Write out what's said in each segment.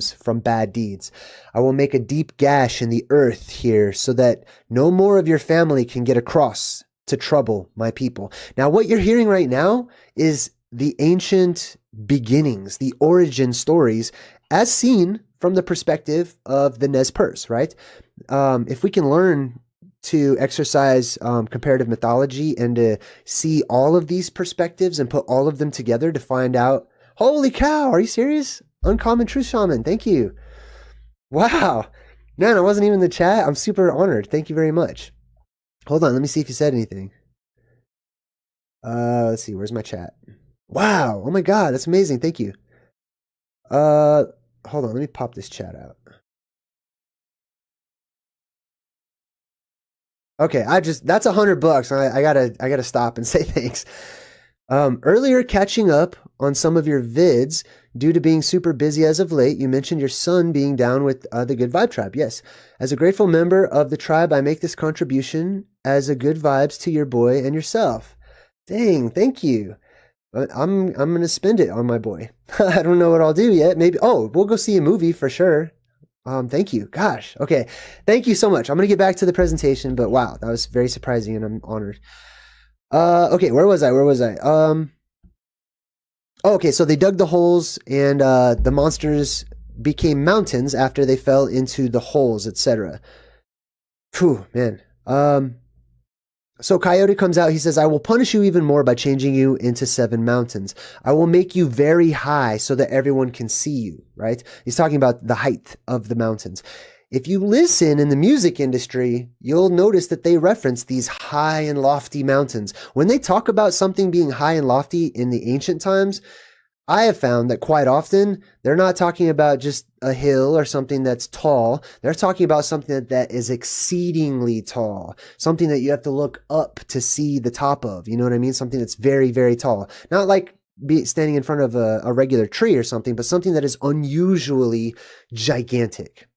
from bad deeds. I will make a deep gash in the earth here so that no more of your family can get across to trouble my people. Now, what you're hearing right now is the ancient beginnings, the origin stories, as seen from the perspective of the Nez Perce, right? If we can learn to exercise comparative mythology and to see all of these perspectives and put all of them together to find out, holy cow, are you serious? Uncommon Truth Shaman, thank you. Wow. Man, I wasn't even in the chat. I'm super honored. Thank you very much. Hold on, let me see if you said anything. Let's see, where's my chat? Wow, oh my god, that's amazing. Thank you. Hold on, let me pop this chat out. Okay, that's $100. I gotta stop and say thanks. Earlier, catching up on some of your vids due to being super busy as of late, you mentioned your son being down with the Good Vibe Tribe. Yes, as a grateful member of the tribe, I make this contribution as a good vibes to your boy and yourself. Dang, thank you. I'm gonna spend it on my boy. I don't know what I'll do yet. Maybe we'll go see a movie for sure. Thank you. Gosh. Okay. Thank you so much. I'm going to get back to the presentation, but wow, that was very surprising and I'm honored. Okay. Where was I? Okay. So they dug the holes and, the monsters became mountains after they fell into the holes, etc. Phew, man. So Coyote comes out, he says, I will punish you even more by changing you into 7 mountains. I will make you very high so that everyone can see you, right? He's talking about the height of the mountains. If you listen in the music industry, you'll notice that they reference these high and lofty mountains. When they talk about something being high and lofty in the ancient times, I have found that quite often they're not talking about just a hill or something that's tall. They're talking about something that is exceedingly tall, something that you have to look up to see the top of. You know what I mean? Something that's very, very tall. Not like standing in front of a regular tree or something, but something that is unusually gigantic.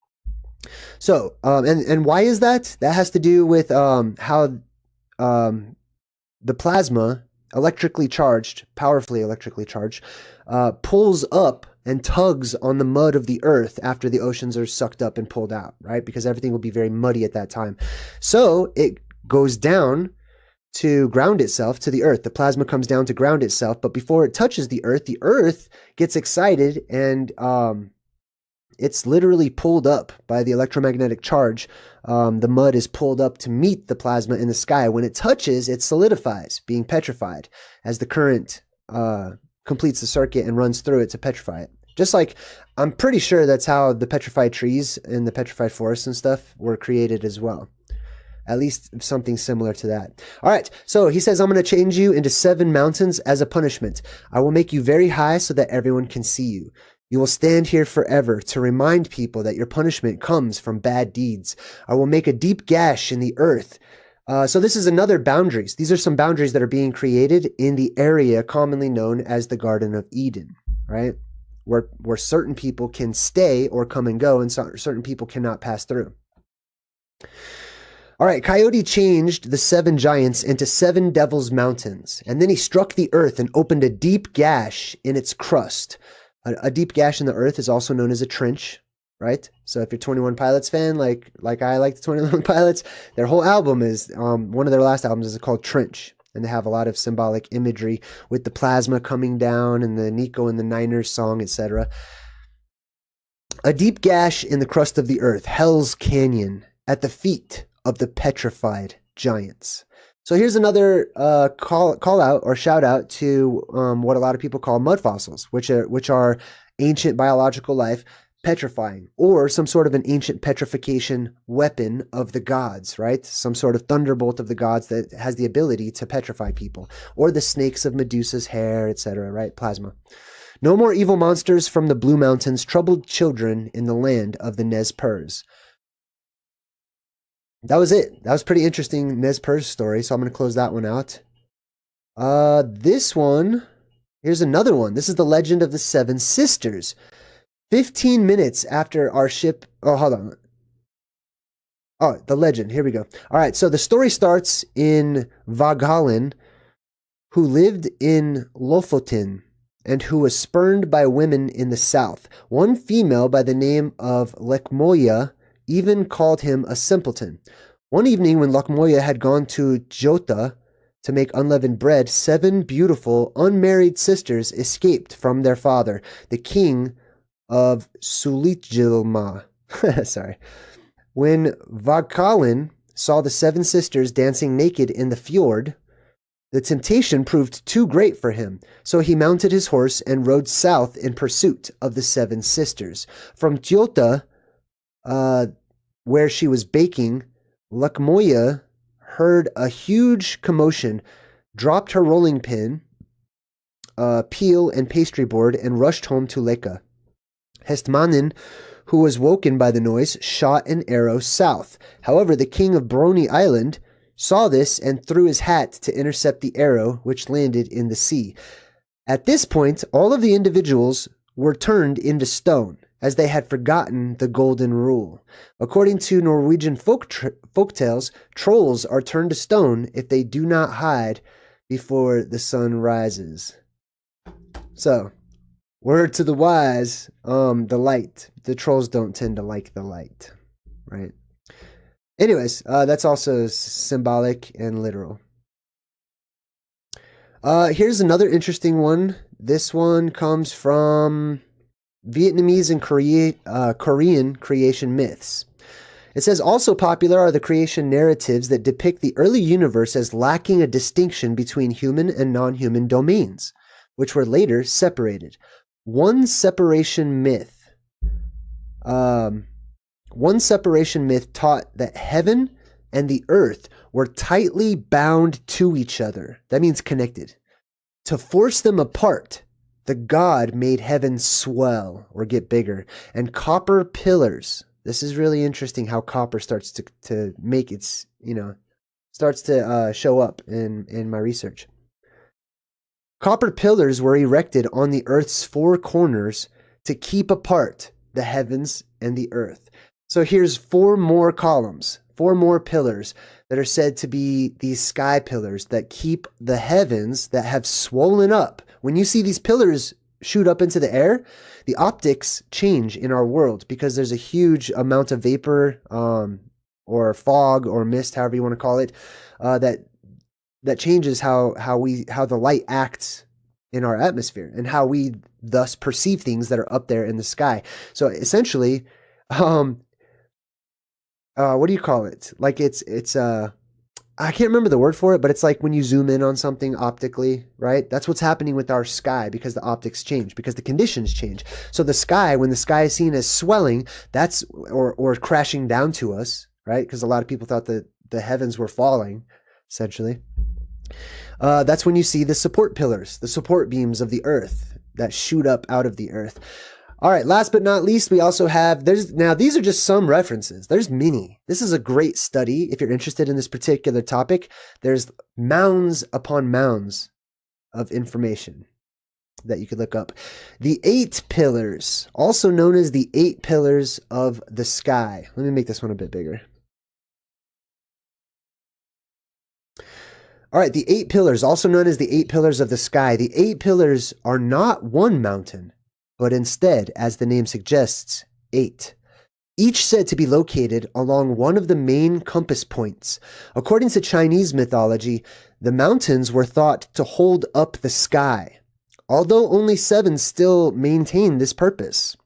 So, and why is that? That has to do with how the plasma, powerfully electrically charged, pulls up and tugs on the mud of the earth after the oceans are sucked up and pulled out, right? Because everything will be very muddy at that time. So it goes down to ground itself to the earth. The plasma comes down to ground itself, but before it touches the earth gets excited and it's literally pulled up by the electromagnetic charge. The mud is pulled up to meet the plasma in the sky. When it touches, it solidifies, being petrified as the current completes the circuit and runs through it to petrify it. Just like, I'm pretty sure that's how the petrified trees and the petrified forests and stuff were created as well. At least something similar to that. All right, so he says, I'm going to change you into 7 mountains as a punishment. I will make you very high so that everyone can see you. You will stand here forever to remind people that your punishment comes from bad deeds. I will make a deep gash in the earth. So this is another boundaries. These are some boundaries that are being created in the area commonly known as the Garden of Eden, right? Where certain people can stay or come and go and certain people cannot pass through. All right, Coyote changed the 7 giants into 7 devil's mountains, and then he struck the earth and opened a deep gash in its crust. A deep gash in the earth is also known as a trench, right? So if you're 21 Pilots fan, like I like the 21 Pilots, their whole album is, one of their last albums is called Trench. And they have a lot of symbolic imagery with the plasma coming down and the Nico and the Niners song, etc. A deep gash in the crust of the earth, Hell's Canyon, at the feet of the petrified giants. So here's another call out or shout out to what a lot of people call mud fossils, which are ancient biological life petrifying, or some sort of an ancient petrification weapon of the gods, right? Some sort of thunderbolt of the gods that has the ability to petrify people, or the snakes of Medusa's hair, etc., right? Plasma. No more evil monsters from the Blue Mountains, troubled children in the land of the Nez Perce. That was it. That was pretty interesting Nez Perce story, so I'm going to close that one out. This one, here's another one. This is the legend of the 7 sisters. 15 minutes after our ship... Oh, hold on. Oh, the legend. Here we go. All right, so the story starts in Vagalin, who lived in Lofoten and who was spurned by women in the south. One female by the name of Lekmoya even called him a simpleton. One evening when Lekmoya had gone to Jota to make unleavened bread, 7 beautiful, unmarried sisters escaped from their father, the king of Sulitjilma. Sorry. When Vagkalin saw the 7 sisters dancing naked in the fjord, the temptation proved too great for him, so he mounted his horse and rode south in pursuit of the 7 sisters. From Jota, where she was baking, Lekmoya heard a huge commotion, dropped her rolling pin, peel, and pastry board, and rushed home to Leka. Hestmanin, who was woken by the noise, shot an arrow south. However, the king of Brony Island saw this and threw his hat to intercept the arrow, which landed in the sea. At this point, all of the individuals were turned into stone, as they had forgotten the golden rule. According to Norwegian folktales, trolls are turned to stone if they do not hide before the sun rises. So, word to the wise, the light. The trolls don't tend to like the light, right? Anyways, that's also symbolic and literal. Here's another interesting one. This one comes from Vietnamese and Korean creation myths. It says, also popular are the creation narratives that depict the early universe as lacking a distinction between human and non-human domains, which were later separated. One separation myth taught that heaven and the earth were tightly bound to each other. That means connected. To force them apart, the god made heaven swell or get bigger, and copper pillars. This is really interesting how copper starts to make its, starts to show up in my research. Copper pillars were erected on the earth's 4 corners to keep apart the heavens and the earth. So here's 4 more columns, 4 more pillars that are said to be these sky pillars that keep the heavens that have swollen up. When you see these pillars shoot up into the air, the optics change in our world because there's a huge amount of vapor or fog or mist, however you want to call it, that changes how the light acts in our atmosphere and how we thus perceive things that are up there in the sky. So essentially, what do you call it? Like it's I can't remember the word for it, but it's like when you zoom in on something optically, right? That's what's happening with our sky because the optics change, because the conditions change. So the sky, when the sky is seen as swelling, that's or crashing down to us, right? Because a lot of people thought that the heavens were falling, essentially. That's when you see the support pillars, the support beams of the earth that shoot up out of the earth. All right, last but not least, we also have, now these are just some references. There's many. This is a great study if you're interested in this particular topic. There's mounds upon mounds of information that you could look up. The 8 pillars, also known as the 8 pillars of the sky. Let me make this one a bit bigger. All right, the 8 pillars, also known as the 8 pillars of the sky. The 8 pillars are not one mountain, but instead, as the name suggests, 8. Each said to be located along one of the main compass points. According to Chinese mythology, the mountains were thought to hold up the sky, although only 7 still maintain this purpose.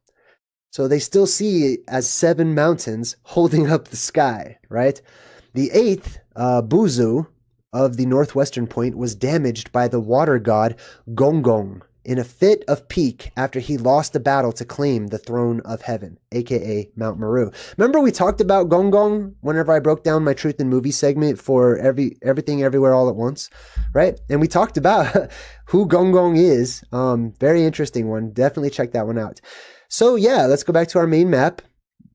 So they still see it as 7 mountains holding up the sky, right? The 8th, Buzu, of the northwestern point, was damaged by the water god Gonggong in a fit of pique after he lost the battle to claim the throne of heaven, aka Mount Meru. Remember we talked about Gonggong whenever I broke down my Truth in Movie segment for Everything Everywhere All at Once, right? And we talked about who Gonggong is. Very interesting one. Definitely check that one out. So yeah, let's go back to our main map.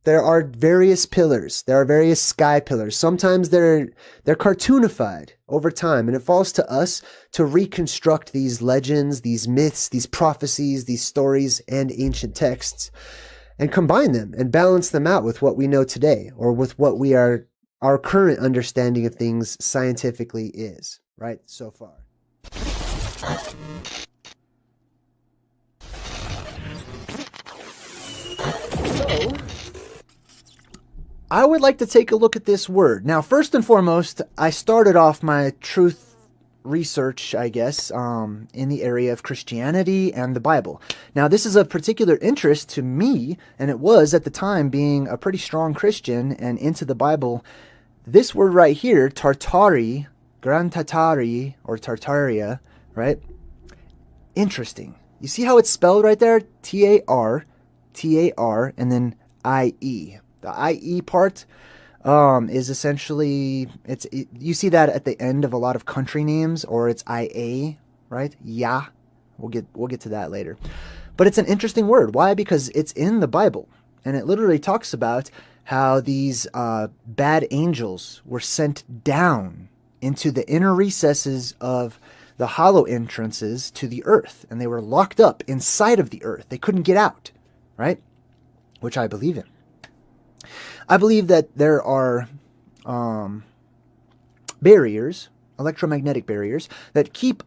There are various pillars. There are various sky pillars. Sometimes they're cartoonified over time, and it falls to us to reconstruct these legends, these myths, these prophecies, these stories, and ancient texts, and combine them and balance them out with what we know today, or with what our current understanding of things scientifically is, right, so far. I would like to take a look at this word. Now, first and foremost, I started off my truth research, I guess, in the area of Christianity and the Bible. Now, this is of particular interest to me, and it was at the time, being a pretty strong Christian and into the Bible. This word right here, Tartari, Gran Tartari, or Tartaria, right? Interesting. You see how it's spelled right there? T-A-R, T-A-R, and then I-E. The I-E part is essentially, you see that at the end of a lot of country names, or it's I-A, right? Yeah. We'll get to that later. But it's an interesting word. Why? Because it's in the Bible, and it literally talks about how these bad angels were sent down into the inner recesses of the hollow entrances to the earth, and they were locked up inside of the earth. They couldn't get out, right? Which I believe in. I believe that there are barriers, electromagnetic barriers, that keep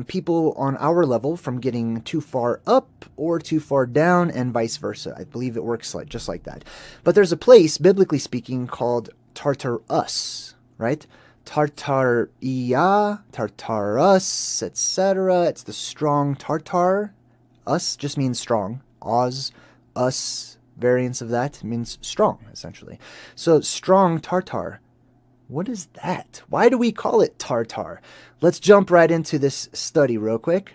people on our level from getting too far up or too far down, and vice versa. I believe it works just like that. But there's a place, biblically speaking, called Tartarus, right? Tartaria, Tartarus, etc. It's the strong Tartar. Us just means strong. Oz, us, variants of that means strong, essentially. So strong Tartar. What is that? Why do we call it Tartar? Let's jump right into this study real quick.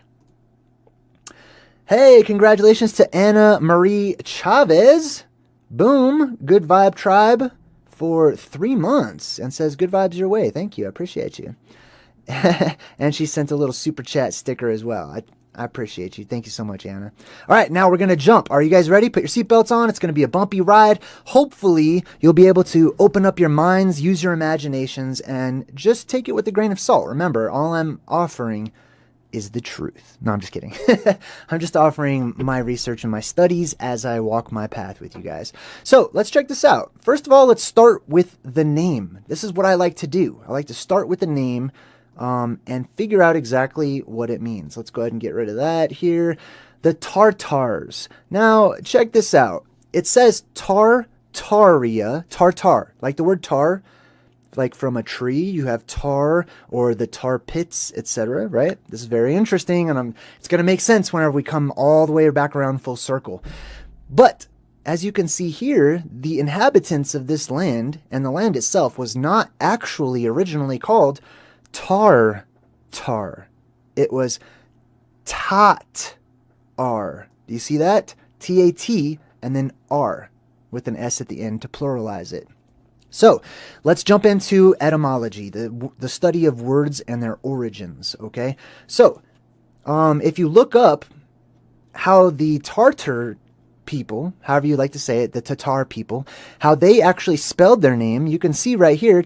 Hey, congratulations to Anna Marie Chavez. Boom, good vibe tribe for 3 months, and says good vibes your way. Thank you, I appreciate you. And she sent a little super chat sticker as well. I appreciate you. Thank you so much, Anna. All right, now we're going to jump. Are you guys ready? Put your seatbelts on. It's going to be a bumpy ride. Hopefully, you'll be able to open up your minds, use your imaginations, and just take it with a grain of salt. Remember, all I'm offering is the truth. No, I'm just kidding. I'm just offering my research and my studies as I walk my path with you guys. So let's check this out. First of all, let's start with the name. This is what I like to do. I like to start with the name and figure out exactly what it means. Let's go ahead and get rid of that here. The Tartars. Now, check this out. It says Tartaria, tartar, like the word tar. Like from a tree, you have tar or the tar pits, etc., right? This is very interesting, and it's going to make sense whenever we come all the way back around full circle. But as you can see here, the inhabitants of this land and the land itself was not actually originally called Tartar. It was Tat-ar. Do you see that? T-A-T and then R with an S at the end to pluralize it. So let's jump into etymology, the study of words and their origins, okay? So if you look up how the Tartar people, however you like to say it, the Tatar people, how they actually spelled their name, you can see right here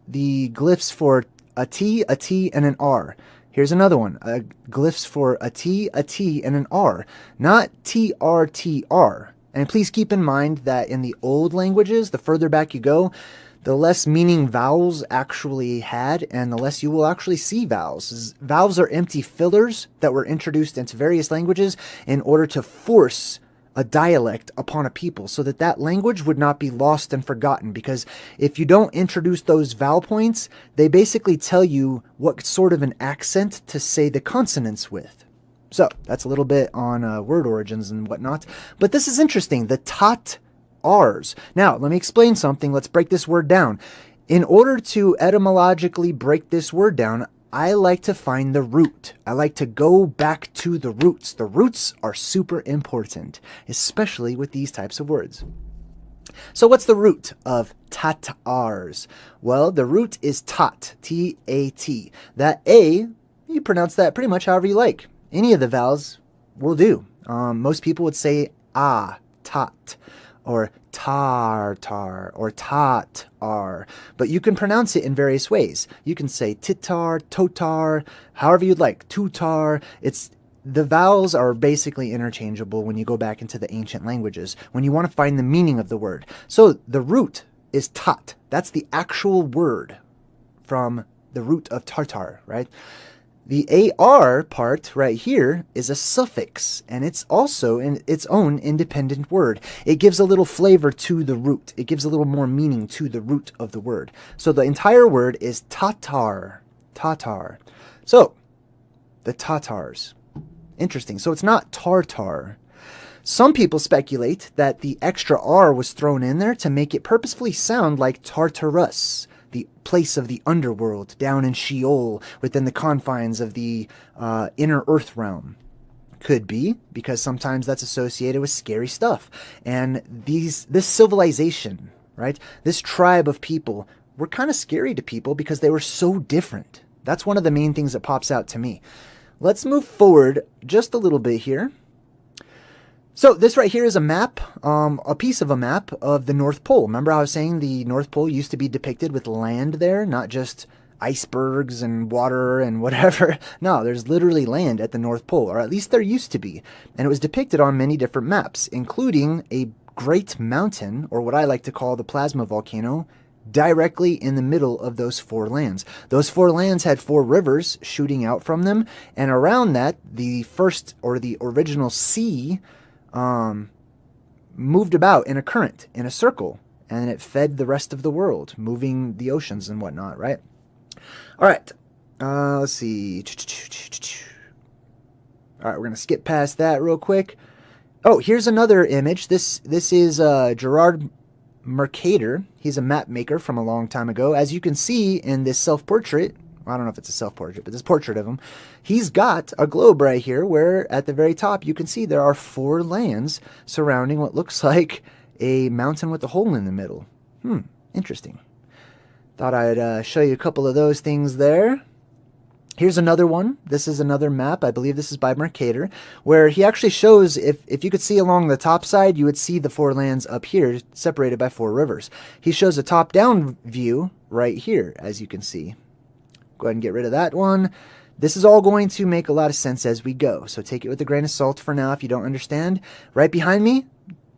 the glyphs for a T, and an R. Here's another one, glyphs for a T, and an R, not T-R-T-R. And please keep in mind that in the old languages, the further back you go, the less meaning vowels actually had, and the less you will actually see vowels. Vowels are empty fillers that were introduced into various languages in order to force a dialect upon a people so that that language would not be lost and forgotten. Because if you don't introduce those vowel points, they basically tell you what sort of an accent to say the consonants with. So that's a little bit on word origins and whatnot. But this is interesting, the Tat-ars. Now, let me explain something. Let's break this word down. In order to etymologically break this word down, I like to find the root. I like to go back to the roots. The roots are super important, especially with these types of words. So what's the root of Tat-ars? Well, the root is tat, T-A-T. That A, you pronounce that pretty much however you like. Any of the vowels will do. Most people would say ah, tat, or tartar, or tat-ar. But you can pronounce it in various ways. You can say titar, totar, however you'd like, tutar. The vowels are basically interchangeable when you go back into the ancient languages, when you want to find the meaning of the word. So the root is tat. That's the actual word from the root of tartar, right? The AR part right here is a suffix, and it's also in its own independent word. It gives a little flavor to the root. It gives a little more meaning to the root of the word. So the entire word is Tatar. Tatar. So, the Tatars. Interesting. So it's not Tartar. Some people speculate that the extra R was thrown in there to make it purposefully sound like Tartarus, the place of the underworld, down in Sheol, within the confines of the inner earth realm. Could be, because sometimes that's associated with scary stuff. And this civilization, right, this tribe of people, were kind of scary to people because they were so different. That's one of the main things that pops out to me. Let's move forward just a little bit here. So this right here is a map, a piece of a map of the North Pole. Remember how I was saying the North Pole used to be depicted with land there, not just icebergs and water and whatever. No, there's literally land at the North Pole, or at least there used to be. And it was depicted on many different maps, including a great mountain, or what I like to call the plasma volcano, directly in the middle of those four lands. Those four lands had four rivers shooting out from them, and around that, the first, or the original sea, moved about in a current, in a circle, and it fed the rest of the world, moving the oceans and whatnot, right? All right, let's see. All right, we're going to skip past that real quick. Oh, here's another image. This is Gerard Mercator. He's a map maker from a long time ago. As you can see in this self-portrait, I don't know if it's a self-portrait, but this portrait of him, he's got a globe right here where at the very top you can see there are four lands surrounding what looks like a mountain with a hole in the middle. Interesting. Thought I'd show you a couple of those things there. Here's another one. This is another map. I believe this is by Mercator, where he actually shows, if you could see along the top side, you would see the four lands up here separated by four rivers. He shows a top-down view right here, as you can see. Go ahead and get rid of that one. This is all going to make a lot of sense as we go, so take it with a grain of salt for now if you don't understand. Right behind me,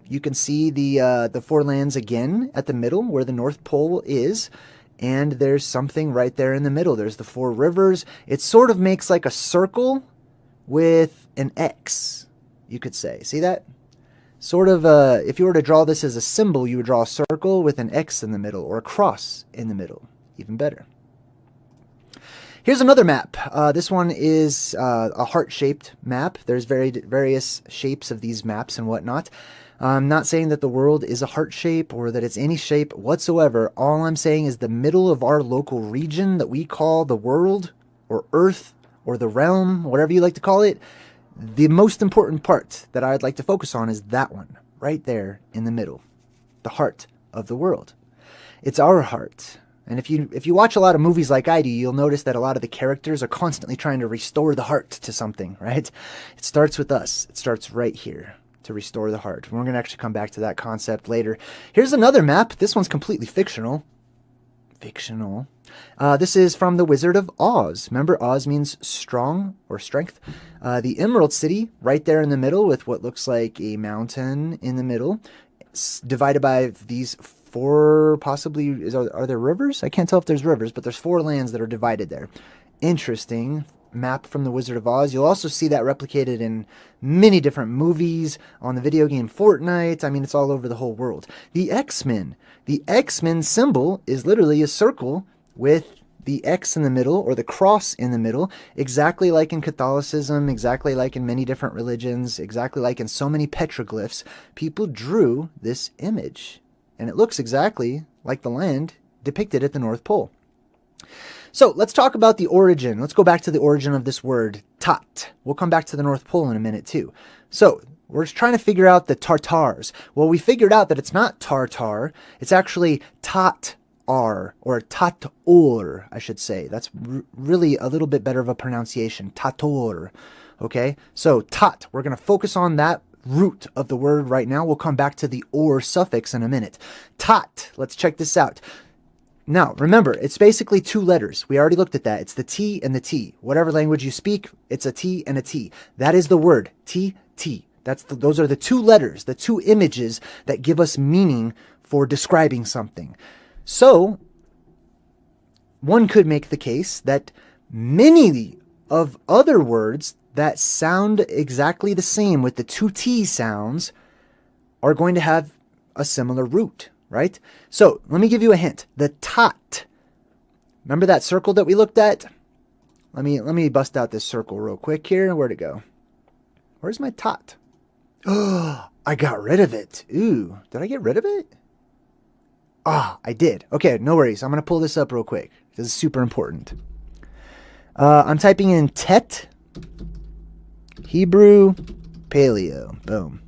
you can see the four lands again at the middle where the North Pole is, and there's something right there in the middle. There's the four rivers. It sort of makes like a circle with an X, you could say. See that? Sort of, if you were to draw this as a symbol, you would draw a circle with an X in the middle, or a cross in the middle. Even better. Here's another map. This one is a heart-shaped map. There's various shapes of these maps and whatnot. I'm not saying that the world is a heart shape or that it's any shape whatsoever. All I'm saying is the middle of our local region that we call the world or Earth or the realm, whatever you like to call it. The most important part that I'd like to focus on is that one right there in the middle, the heart of the world. It's our heart. And if you watch a lot of movies like I do, you'll notice that a lot of the characters are constantly trying to restore the heart to something, right? It starts with us. It starts right here to restore the heart. We're going to actually come back to that concept later. Here's another map. This one's completely fictional. Fictional. This is from The Wizard of Oz. Remember, Oz means strong or strength. The Emerald City, right there in the middle with what looks like a mountain in the middle. It's divided by these four, possibly, are there rivers? I can't tell if there's rivers, but there's four lands that are divided there. Interesting map from The Wizard of Oz. You'll also see that replicated in many different movies, on the video game Fortnite. I mean, it's all over the whole world. The X-Men. The X-Men symbol is literally a circle with the X in the middle, or the cross in the middle, exactly like in Catholicism, exactly like in many different religions, exactly like in so many petroglyphs. People drew this image, and it looks exactly like the land depicted at the North Pole. So let's talk about the origin. Let's go back to the origin of this word, tat. We'll come back to the North Pole in a minute too. So we're trying to figure out the Tartars. Well, we figured out that it's not Tartar. It's actually Tat-ar, or Tat-or, I should say. That's really a little bit better of a pronunciation, Tator. Okay, so tat, we're going to focus on that root of the word right now. We'll come back to the or suffix in a minute. Tat, let's check this out. Now, remember, it's basically two letters. We already looked at that. It's the T and the T. Whatever language you speak, it's a T and a T. That is the word, T-T. Those are the two letters, the two images that give us meaning for describing something. So, one could make the case that many of other words that sound exactly the same with the two T sounds are going to have a similar root, right? So let me give you a hint. The tot. Remember that circle that we looked at? Let me bust out this circle real quick here. Where'd it go? Where's my tot? Oh, I got rid of it. Ooh, did I get rid of it? Ah, I did. Okay, no worries. I'm going to pull this up real quick. This is super important. I'm typing in tet, Hebrew, Paleo. Boom.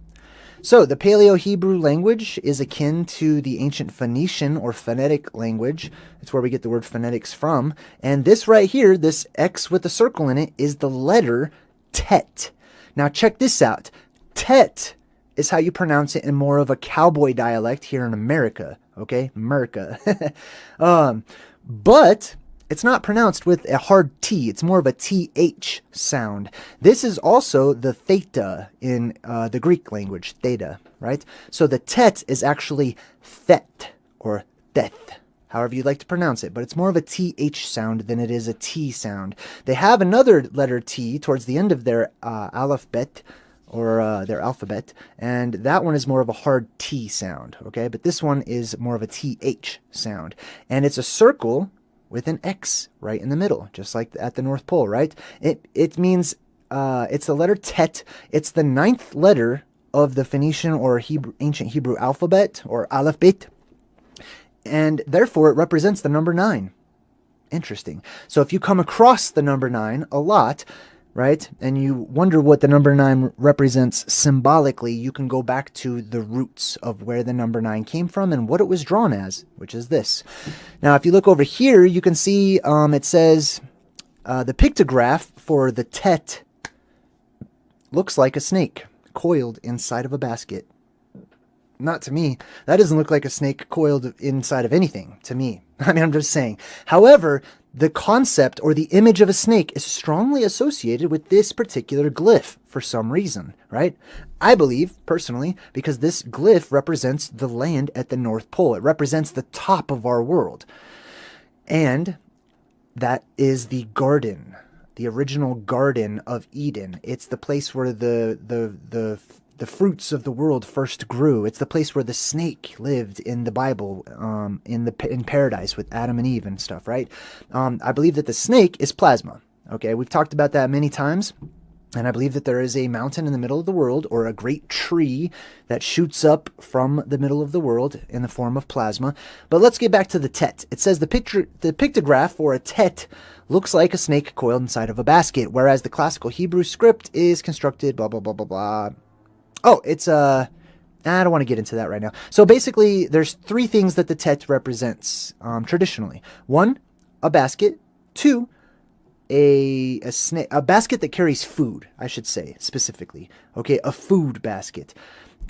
So the Paleo-Hebrew language is akin to the ancient Phoenician or phonetic language. It's where we get the word phonetics from. And this right here, this X with a circle in it, is the letter tet. Now check this out. Tet is how you pronounce it in more of a cowboy dialect here in America. Okay, America. But it's not pronounced with a hard T. It's more of a TH sound. This is also the theta in the Greek language, theta, right? So the tet is actually thet or theth, however you'd like to pronounce it, but it's more of a TH sound than it is a T sound. They have another letter T towards the end of their alphabet, or their alphabet, and that one is more of a hard T sound, okay? But this one is more of a TH sound, and it's a circle with an X right in the middle, just like at the North Pole, right? It means, it's the letter tet. It's the 9th letter of the Phoenician or ancient Hebrew alphabet, or alphabet, and therefore it represents the number 9. Interesting. So if you come across the number 9 a lot, right, and you wonder what the number 9 represents symbolically, you can go back to the roots of where the number 9 came from and what it was drawn as, which is this. Now, if you look over here, you can see it says the pictograph for the tet looks like a snake coiled inside of a basket. Not to me. That doesn't look like a snake coiled inside of anything to me. I mean, I'm just saying. However, the concept or the image of a snake is strongly associated with this particular glyph for some reason, right? I believe, personally, because this glyph represents the land at the North Pole. It represents the top of our world. And that is the garden, the original Garden of Eden. It's the place where the fruits of the world first grew. It's the place where the snake lived in the Bible, in paradise with Adam and Eve and stuff, right? I believe that the snake is plasma. Okay, we've talked about that many times, and I believe that there is a mountain in the middle of the world, or a great tree that shoots up from the middle of the world in the form of plasma. But let's get back to the tet. It says the pictograph for a tet looks like a snake coiled inside of a basket, whereas the classical Hebrew script is constructed blah blah blah blah blah. Oh, it's I don't want to get into that right now. So basically, there's 3 things that the tet represents traditionally. 1, a basket. 2, a basket that carries food, I should say, specifically. Okay, a food basket.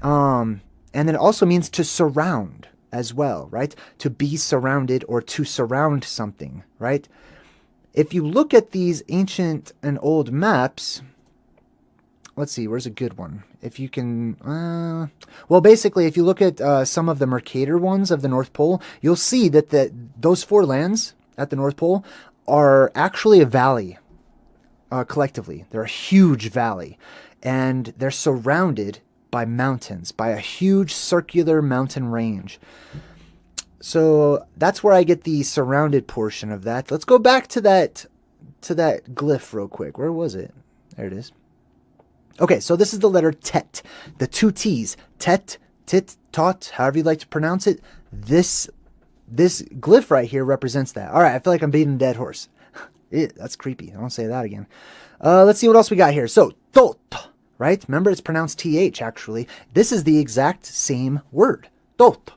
And then it also means to surround as well, right? To be surrounded or to surround something, right? If you look at these ancient and old maps, let's see, where's a good one? If you can, well, basically, if you look at some of the Mercator ones of the North Pole, you'll see that those 4 lands at the North Pole are actually a valley, collectively. They're a huge valley, and they're surrounded by mountains, by a huge circular mountain range. So that's where I get the surrounded portion of that. Let's go back to that glyph real quick. Where was it? There it is. Okay, so this is the letter tet, the 2 T's, tet, tit, tot, however you like to pronounce it. This glyph right here represents that. All right, I feel like I'm beating a dead horse. That's creepy. I won't say that again. Let's see what else we got here. So, tot, right? Remember, it's pronounced TH, actually. This is the exact same word, tot.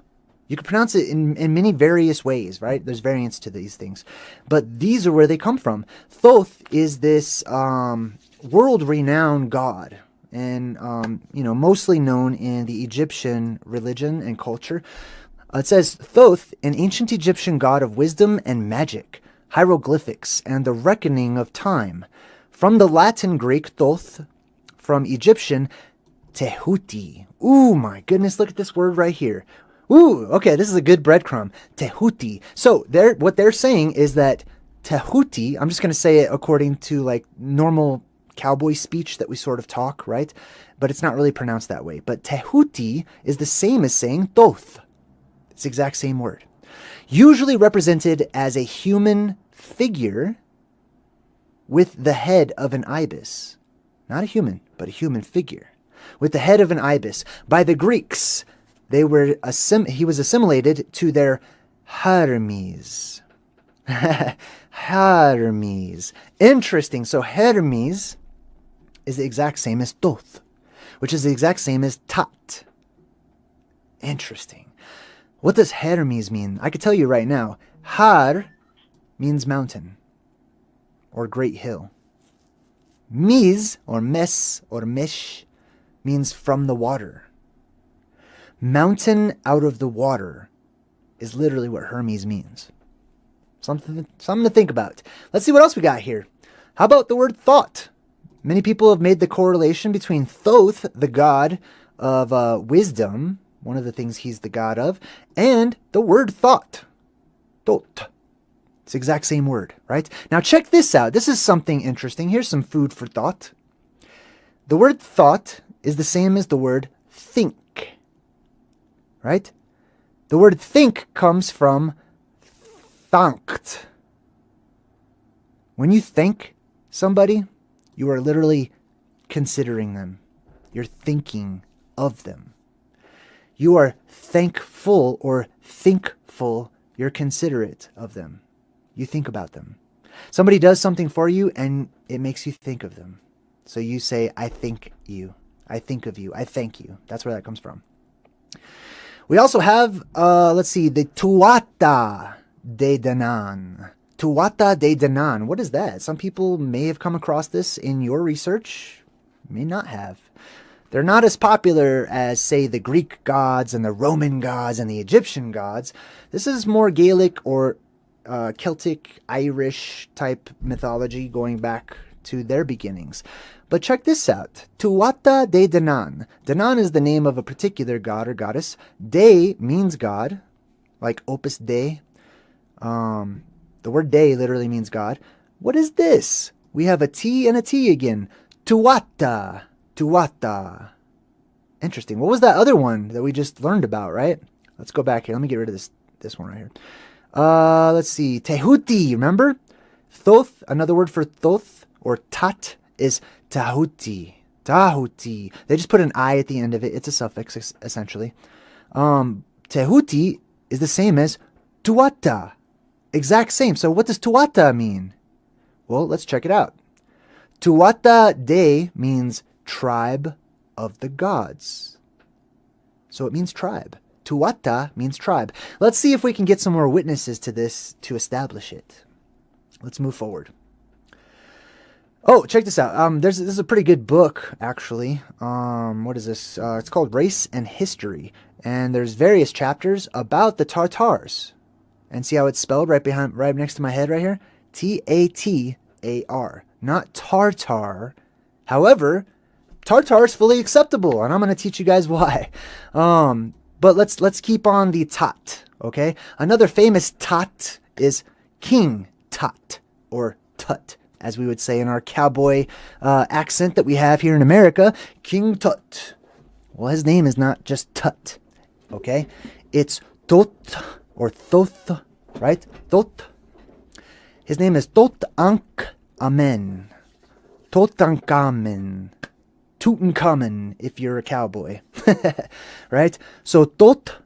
You can pronounce it in many various ways, right? There's variants to these things. But these are where they come from. Thoth is this world-renowned god, and mostly known in the Egyptian religion and culture. It says Thoth, an ancient Egyptian god of wisdom and magic, hieroglyphics, and the reckoning of time. From the Latin Greek Thoth, from Egyptian Tehuti. Ooh, my goodness, look at this word right here. Ooh, okay, this is a good breadcrumb. Tehuti. So what they're saying is that Tehuti, I'm just going to say it according to like normal cowboy speech that we sort of talk, right? But it's not really pronounced that way. But Tehuti is the same as saying Thoth. It's the exact same word. Usually represented as a human figure with the head of an ibis. Not a human, but a human figure. With the head of an ibis. By the Greeks, he was assimilated to their Hermes. Hermes. Interesting. So Hermes is the exact same as Thoth, which is the exact same as Tat. Interesting. What does Hermes mean? I could tell you right now. Har means mountain or great hill. Mes or mes or mesh means from the water. Mountain out of the water is literally what Hermes means. Something to think about. Let's see what else we got here. How about the word thought? Many people have made the correlation between Thoth, the god of wisdom, one of the things he's the god of, and the word thought. Thought. It's the exact same word, right? Now check this out. This is something interesting. Here's some food for thought. The word thought is the same as the word think, right? The word think comes from thanked. When you thank somebody, you are literally considering them. You're thinking of them. You are thankful or thinkful. You're considerate of them. You think about them. Somebody does something for you and it makes you think of them. So you say, I think you. I think of you. I thank you. That's where that comes from. We also have, let's see, the tuata de Danann. Tuata de Danann. What is that? Some people may have come across this in your research. May not have. They're not as popular as, say, the Greek gods and the Roman gods and the Egyptian gods. This is more Gaelic or Celtic, Irish type mythology going back to their beginnings. But check this out. Tuata de Danann. Danann is the name of a particular god or goddess. De means God, like Opus Dei. The word Dei literally means God. What is this? We have a T and a T again. Tuata. Tuata. Interesting. What was that other one that we just learned about, right? Let's go back here. Let me get rid of this one right here. Let's see. Tehuti, remember? Thoth, another word for Thoth or Tat is Tahuti. Tahuti. They just put an I at the end of it. It's a suffix, essentially. Tehuti is the same as Tuata. Exact same. So what does Tuata mean? Well, let's check it out. Tuata de means tribe of the gods. So it means tribe. Tuata means tribe. Let's see if we can get some more witnesses to this to establish it. Let's move forward. Oh, check this out. This is a pretty good book, actually. What is this? It's called Race and History. And there's various chapters about the Tartars. And see how it's spelled right next to my head right here? T-A-T-A-R. Not Tartar. However, Tartar is fully acceptable, and I'm going to teach you guys why. But let's keep on the Tat, okay? Another famous Tat is King Tut, or Tut, as we would say in our cowboy accent that we have here in America. King Tut. Well, his name is not just Tut, okay? It's Thoth, or Thoth, right? Thoth. His name is Tutankhamen. Tutankhamen. Tutankhamen, if you're a cowboy. Right? So Thoth,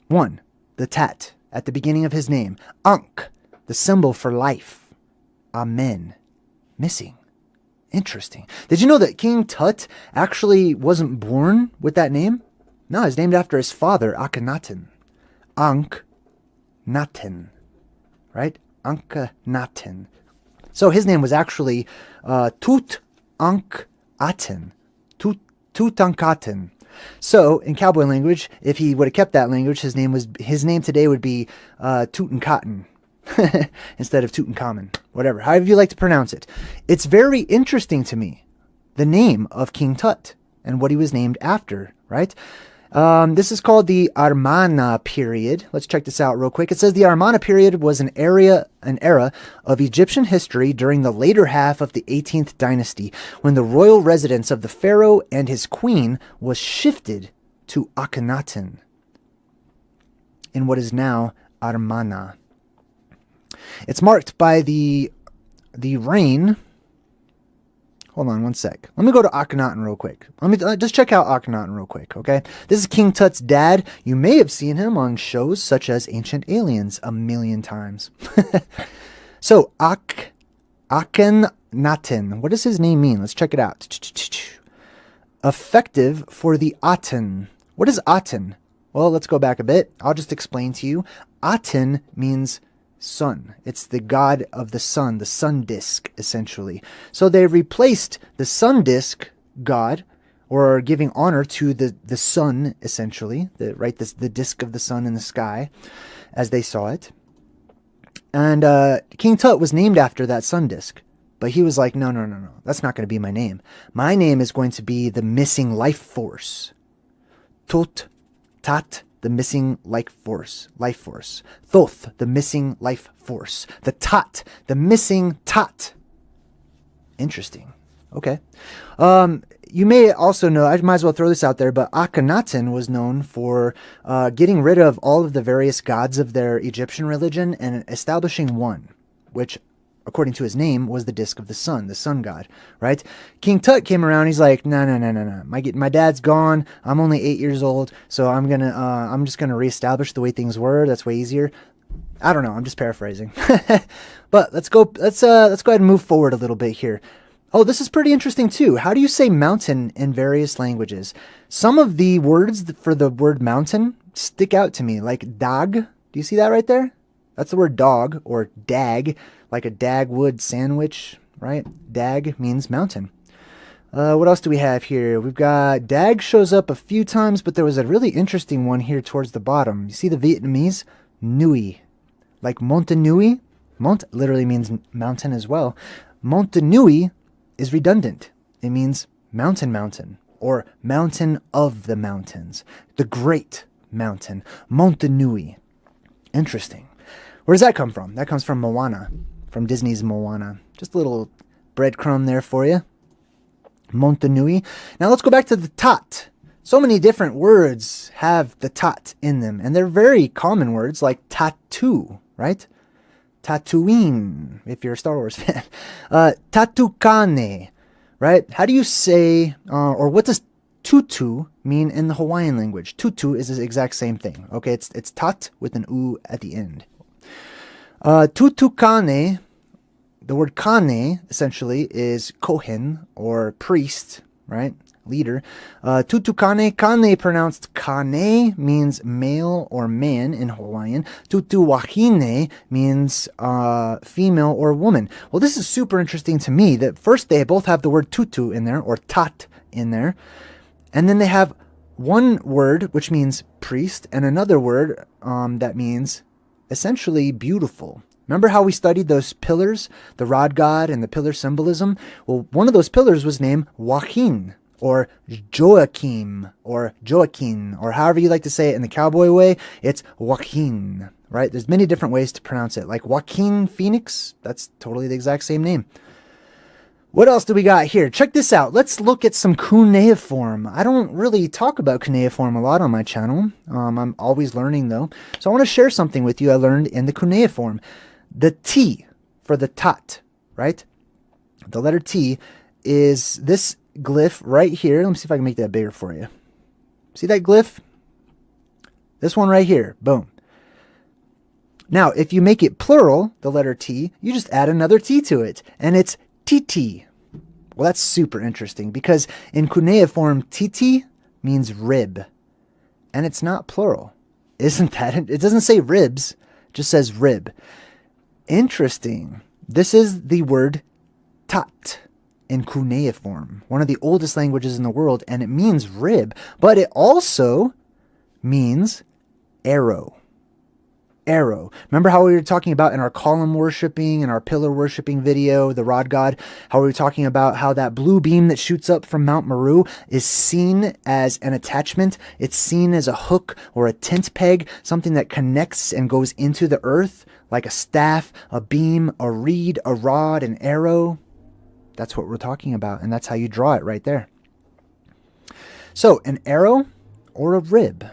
one, the tat at the beginning of his name. Ankh, the symbol for life. Amen, missing. Interesting. Did you know that King Tut actually wasn't born with that name? No, it's named after his father, Akhenaten. Ankhenaten, right? Ankhenaten. So his name was actually Tutankhaten. Tutankhaten. So in cowboy language, if he would have kept that language, his name today would be Tutankhaten instead of Tutankhamen. Whatever, however you like to pronounce it. It's very interesting to me, the name of King Tut and what he was named after, right? This is called the Amarna period. Let's check this out real quick. It says the Amarna period was an era of Egyptian history during the later half of the 18th dynasty, when the royal residence of the pharaoh and his queen was shifted to Akhenaten in what is now Amarna. It's marked by the reign. Hold on one sec. Let me go to Akhenaten real quick. Let me just check out Akhenaten real quick, okay? This is King Tut's dad. You may have seen him on shows such as Ancient Aliens a million times. So, Akhenaten. What does his name mean? Let's check it out. Effective for the Aten. What is Aten? Well, let's go back a bit. I'll just explain to you. Aten means sun. It's the god of the sun disk, essentially. So they replaced the sun disk god, or giving honor to the sun, essentially, the disk of the sun in the sky, as they saw it. And King Tut was named after that sun disk. But he was like, no, that's not going to be my name. My name is going to be the missing life force. Tut, Tat, the missing life force. Thoth, the missing life force. The Tat, the missing Tat. Interesting. Okay. You may also know, I might as well throw this out there, but Akhenaten was known for getting rid of all of the various gods of their Egyptian religion and establishing one, which, according to his name, was the disk of the sun god, right? King Tut came around. He's like, no. My dad's gone. I'm only 8 years old, so I'm just gonna reestablish the way things were. That's way easier. I don't know. I'm just paraphrasing. But let's go ahead and move forward a little bit here. Oh, this is pretty interesting too. How do you say mountain in various languages? Some of the words for the word mountain stick out to me, like dag. Do you see that right there? That's the word dog, or dag, like a dagwood sandwich, right? Dag means mountain. What else do we have here? We've got dag shows up a few times, but there was a really interesting one here towards the bottom. You see the Vietnamese? Nui. Like Monte Nui. Mont literally means mountain as well. Monte Nui is redundant. It means mountain, or mountain of the mountains. The great mountain. Monte Nui. Interesting. Where does that come from? That comes from Moana, from Disney's Moana. Just a little breadcrumb there for you. Monte Nui. Now let's go back to the Tat. So many different words have the Tat in them, and they're very common words like tattoo, right? Tatooine, if you're a Star Wars fan. Tatukane, right? How do you say, or what does tutu mean in the Hawaiian language? Tutu is the exact same thing. Okay, it's tat with an u at the end. Tutukane, the word kane essentially is kohen, or priest, right? Leader. Tutukane, kane pronounced kane, means male or man in Hawaiian. Tutuwahine means female or woman. Well, this is super interesting to me that first they both have the word tutu in there, or tat in there. And then they have one word which means priest, and another word that means essentially beautiful. Remember how we studied those pillars, the rod god and the pillar symbolism? Well, one of those pillars was named Joaquin, or Joachim, or Joaquin, or however you like to say it in the cowboy way. It's Joaquin, right? There's many different ways to pronounce it. Like Joaquin Phoenix, that's totally the exact same name. What else do we got here? Check this out. Let's look at some cuneiform. I don't really talk about cuneiform a lot on my channel. I'm always learning though. So I want to share something with you I learned in the cuneiform. The T for the Tat, right? The letter T is this glyph right here. Let me see if I can make that bigger for you. See that glyph? This one right here. Boom. Now, if you make it plural, the letter T, you just add another T to it, and it's TT. Well, that's super interesting because in cuneiform, TT means rib, and it's not plural. Isn't that? It doesn't say ribs, it just says rib. Interesting. This is the word tat in cuneiform, one of the oldest languages in the world, and it means rib, but it also means arrow. arrow. Remember how we were talking about in our column worshiping and our pillar worshiping video, the rod god, how we were talking about how that blue beam that shoots up from Mount Meru is seen as an attachment. It's seen as a hook or a tent peg, something that connects and goes into the earth, like a staff, a beam, a reed, a rod, an arrow. That's what we're talking about, and that's how you draw it right there. So, an arrow or a rib.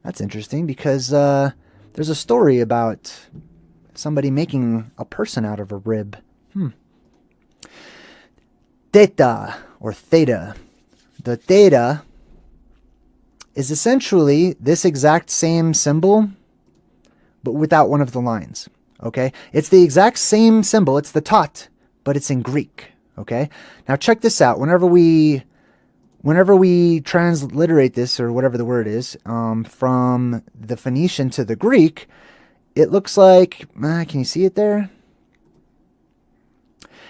That's interesting because there's a story about somebody making a person out of a rib. Theta or theta. The theta is essentially this exact same symbol, but without one of the lines. Okay? It's the exact same symbol. It's the tot, but it's in Greek. Okay? Now check this out. Whenever we transliterate this, or whatever the word is, from the Phoenician to the Greek, it looks like, can you see it there?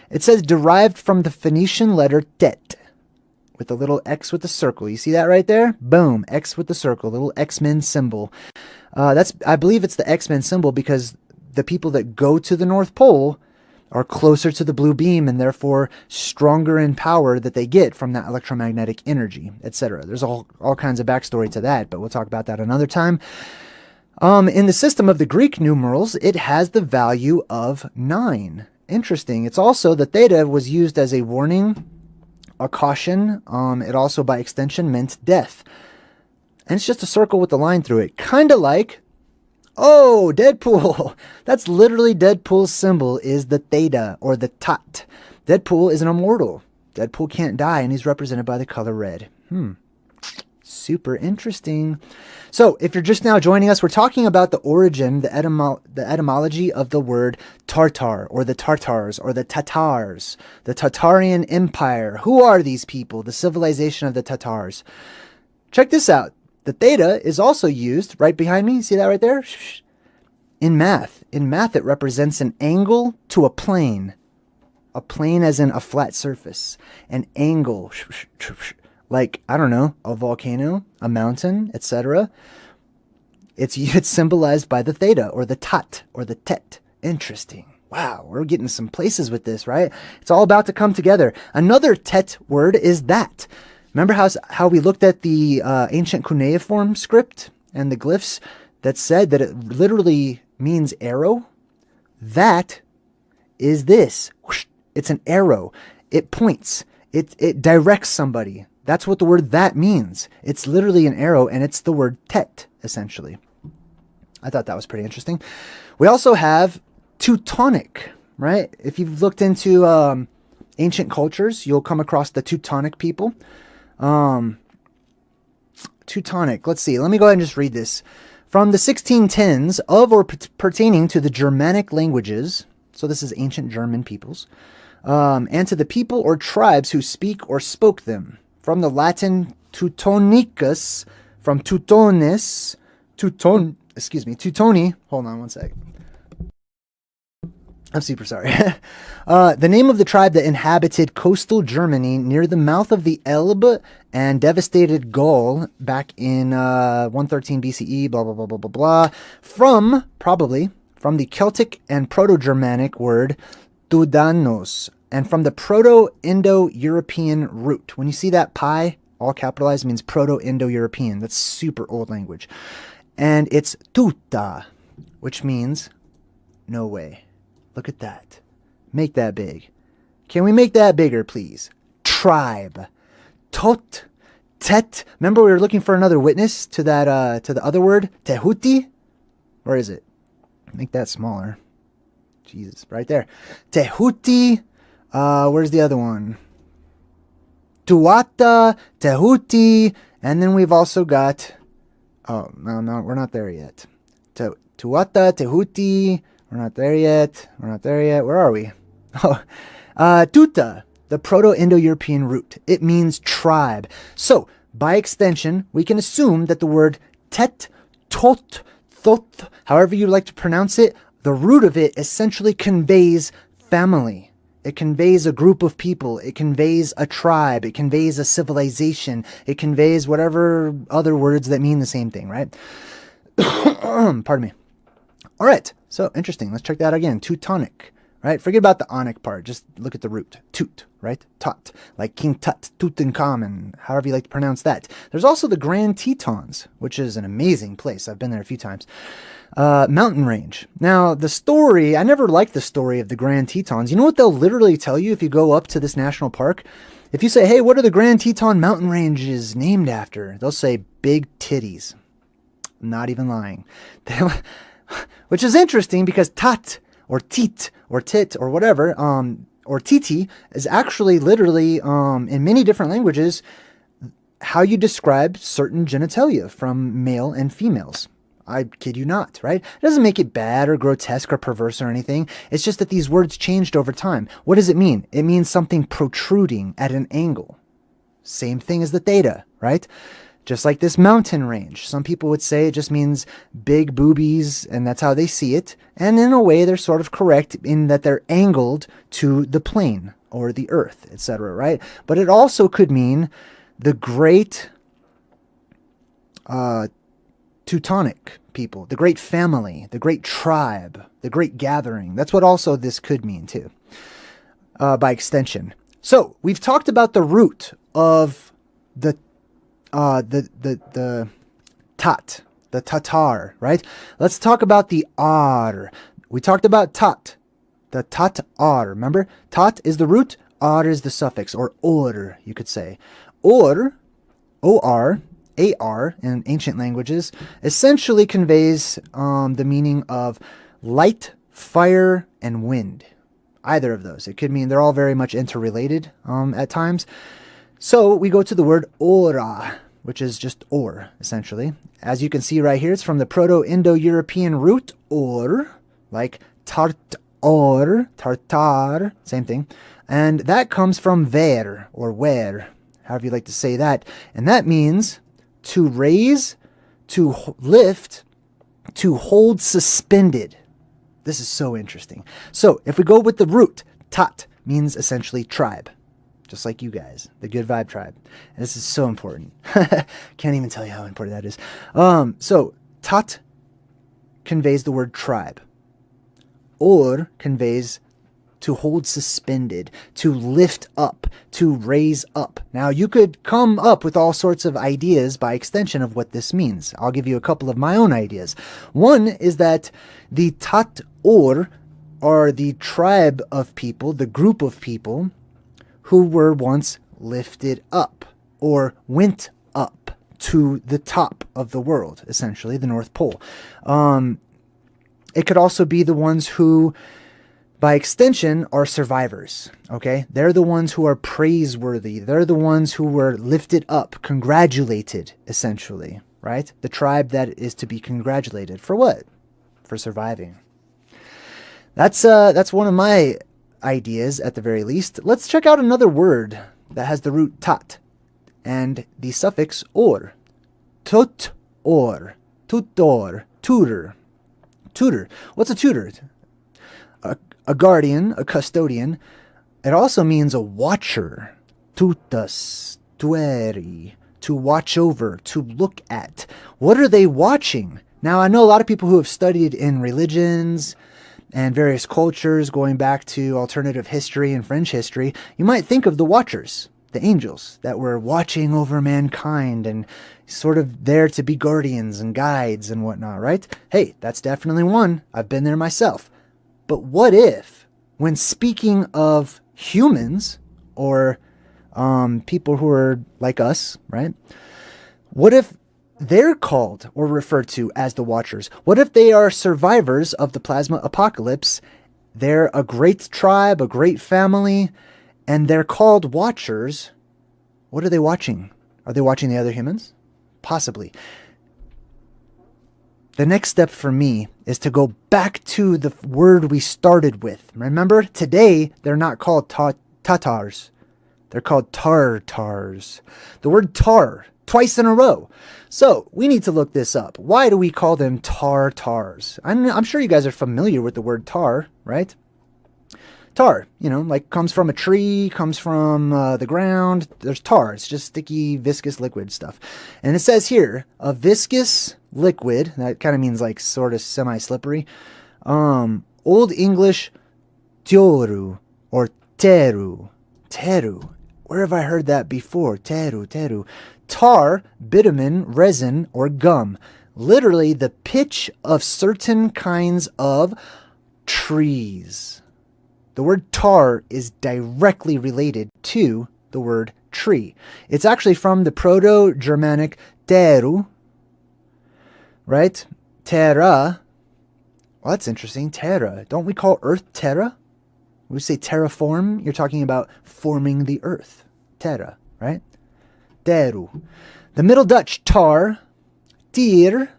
It says derived from the Phoenician letter tet, with a little X with a circle. You see that right there? Boom, X with the circle, little X-Men symbol. I believe it's the X-Men symbol because the people that go to the North Pole are closer to the blue beam and therefore stronger in power that they get from that electromagnetic energy, etc. There's all kinds of backstory to that, but we'll talk about that another time. In the system of the Greek numerals, it has the value of 9. Interesting. It's also, the theta was used as a warning, a caution. It also, by extension, meant death. And it's just a circle with a line through it. Kind of like, oh, Deadpool. That's literally Deadpool's symbol is the theta or the tot. Deadpool is an immortal. Deadpool can't die, and he's represented by the color red. Super interesting. So if you're just now joining us, we're talking about the origin, the etymology of the word Tartar, or the Tartars, or the Tatars, the Tartarian Empire. Who are these people? The civilization of the Tatars. Check this out. The theta is also used right behind me. See that right there? In math. In math, it represents an angle to a plane. A plane as in a flat surface. An angle. Like, I don't know, a volcano, a mountain, etc. It's symbolized by the theta, or the tot, or the tet. Interesting. Wow, we're getting some places with this, right? It's all about to come together. Another tet word is that. Remember how we looked at the ancient cuneiform script and the glyphs that said that it literally means arrow? That is this. It's an arrow. It points. It directs somebody. That's what the word that means. It's literally an arrow, and it's the word tet, essentially. I thought that was pretty interesting. We also have Teutonic, right? If you've looked into ancient cultures, you'll come across the Teutonic people. Teutonic, let's see. Let me go ahead and just read this. From the 1610s, of or pertaining to the Germanic languages, so this is ancient German peoples, and to the people or tribes who speak or spoke them. From the Latin Teutonicus, from Teutonis, Teutoni. Hold on one sec. I'm super sorry. The name of the tribe that inhabited coastal Germany near the mouth of the Elbe and devastated Gaul back in 113 BCE, blah, blah, blah, blah, blah, blah, probably from the Celtic and Proto-Germanic word Dudanos, and from the Proto-Indo-European root. When you see that pi, all capitalized, means Proto-Indo-European. That's super old language. And it's tuta, which means no way. Look at that. Make that big. Can we make that bigger, please? Tribe. Tot. Tet. Remember we were looking for another witness to that to the other word? Tehuti? Where is it? Make that smaller. Jesus, right there. Tehuti. Where's the other one? Tuata, Tehuti, and then we've also got, oh, no, we're not there yet. Tuata, Tehuti, we're not there yet. Where are we? Oh, Tuta, the Proto-Indo-European root. It means tribe. So, by extension, we can assume that the word tet, tot, thot, however you like to pronounce it, the root of it essentially conveys family. It conveys a group of people. It conveys a tribe. It conveys a civilization. It conveys whatever other words that mean the same thing, right? Pardon me. All right, so interesting. Let's check that out again. Teutonic, right? Forget about the onic part. Just look at the root. Toot, right? Tot, like King Tut, Tutankhamun, however you like to pronounce that. There's also the Grand Tetons, which is an amazing place. I've been there a few times. Mountain range. Now, the story, I never liked the story of the Grand Tetons. You know what they'll literally tell you if you go up to this national park? If you say, hey, what are the Grand Teton mountain ranges named after? They'll say big titties. I'm not even lying. Which is interesting because tat or tit or tit or whatever, or titi is actually literally, in many different languages, how you describe certain genitalia from male and females. I kid you not, right? It doesn't make it bad or grotesque or perverse or anything. It's just that these words changed over time. What does it mean? It means something protruding at an angle. Same thing as the theta, right? Just like this mountain range. Some people would say it just means big boobies, and that's how they see it. And in a way, they're sort of correct in that they're angled to the plane or the earth, etc., right? But it also could mean the great Teutonic people, the great family, the great tribe, the great gathering. That's what also this could mean too, by extension. So we've talked about the root of the tat, the tatar, right? Let's talk about the ar. We talked about tat, the tat-ar. Remember, tat is the root, ar is the suffix, or or, you could say. Or, or, ar in ancient languages, essentially conveys the meaning of light, fire, and wind. Either of those. It could mean they're all very much interrelated at times. So we go to the word ora, which is just or, essentially. As you can see right here, it's from the Proto-Indo-European root or, like tart-or, tartar, same thing. And that comes from ver, or where, however you like to say that. And that means to raise, to lift, to hold suspended. This is so interesting. So if we go with the root, tat means essentially tribe. Just like you guys, the Good Vibe Tribe. And this is so important. Can't even tell you how important that is. So, tat conveys the word tribe. Or conveys to hold suspended, to lift up, to raise up. Now, you could come up with all sorts of ideas by extension of what this means. I'll give you a couple of my own ideas. One is that the tat or are the tribe of people, the group of people who were once lifted up or went up to the top of the world, essentially, the North Pole. It could also be the ones who, by extension, are survivors, okay? They're the ones who are praiseworthy. They're the ones who were lifted up, congratulated, essentially, right? The tribe that is to be congratulated. For what? For surviving. That's one of my ideas, at the very least. Let's check out another word that has the root tat and the suffix or. Tut or, tutor, tutor. Tutor. What's a tutor? A guardian, a custodian. It also means a watcher. Tutas, tueri, to watch over, to look at. What are they watching? Now, I know a lot of people who have studied in religions and various cultures, going back to alternative history and French history, you might think of the watchers, the angels that were watching over mankind and sort of there to be guardians and guides and whatnot, right? Hey, that's definitely one. I've been there myself. But what if, when speaking of humans or people who are like us, right? What if they're called or referred to as the Watchers? What if they are survivors of the plasma apocalypse? They're a great tribe, a great family, and they're called Watchers. What are they watching? Are they watching the other humans? Possibly. The next step for me is to go back to the word we started with. Remember, today they're not called Tatars. They're called Tartars. The word tar, twice in a row. So we need to look this up. Why do we call them Tartars? I'm sure you guys are familiar with the word tar, right? Tar, like comes from a tree, comes from the ground. There's tar. It's just sticky, viscous liquid stuff. And it says here, a viscous liquid. That kind of means like sort of semi-slippery. Old English, tioru or teru. Teru. Where have I heard that before? Teru, teru. Tar, bitumen, resin, or gum. Literally the pitch of certain kinds of trees. The word tar is directly related to the word tree. It's actually from the Proto-Germanic teru, right? Terra. Well, that's interesting. Terra. Don't we call Earth terra? When we say terraform, you're talking about forming the Earth. Terra, right? Teru. The Middle Dutch tar, tier.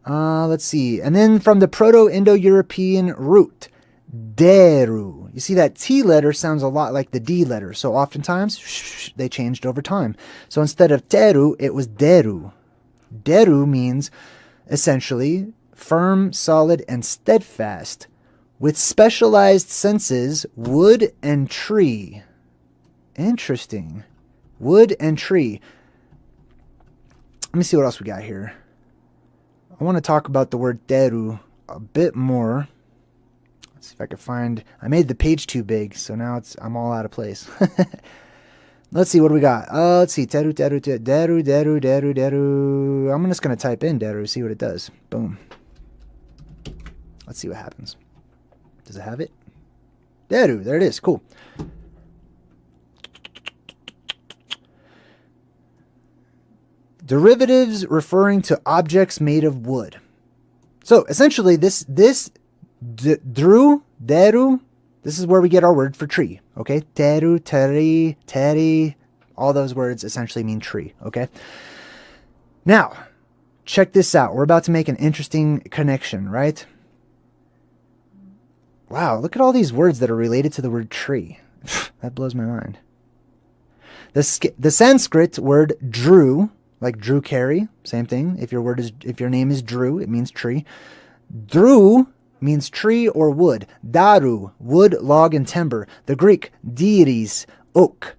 Let's see. And then from the Proto-Indo-European root, deru. You see that T letter sounds a lot like the D letter. So oftentimes, they changed over time. So instead of teru, it was deru. Deru means essentially firm, solid, and steadfast, with specialized senses, wood and tree. Interesting. Wood and tree. Let me see what else we got here. I want to talk about the word teru a bit more. Let's see if I can find... I made the page too big, so now I'm all out of place. Let's see, what do we got? Let's see. Teru, teru, teru, deru, deru, deru, deru. I'm just going to type in deru, see what it does. Boom. Let's see what happens. Does it have it? Deru, there it is. Cool. Derivatives referring to objects made of wood. So essentially, this deru, this is where we get our word for tree. Okay, teru, teri, teri, all those words essentially mean tree. Okay. Now, check this out. We're about to make an interesting connection, right? Wow, look at all these words that are related to the word tree. That blows my mind. The Sanskrit word Drew, like Drew Carey, same thing. If your name is Drew, it means tree. Drew means tree or wood. Daru, wood, log, and timber. The Greek diris, oak.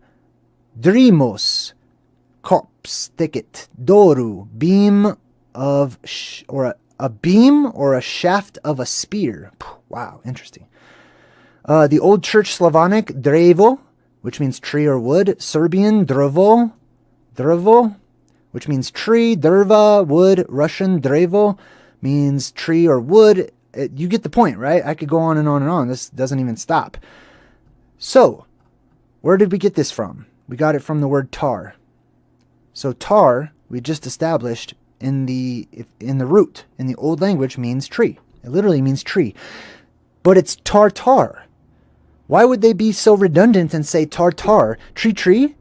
Drimos, copse, thicket. Doru, beam of a beam or a shaft of a spear. Wow, interesting. The Old Church Slavonic drevo, which means tree or wood. Serbian drevo, which means tree. Drva, wood. Russian drevo means tree or wood. You get the point, right? I could go on and on and on. This doesn't even stop. So, where did we get this from? We got it from the word tar. So tar, we just established in the root, in the old language, means tree. It literally means tree. But it's tartar. Why would they be so redundant and say tartar, tree?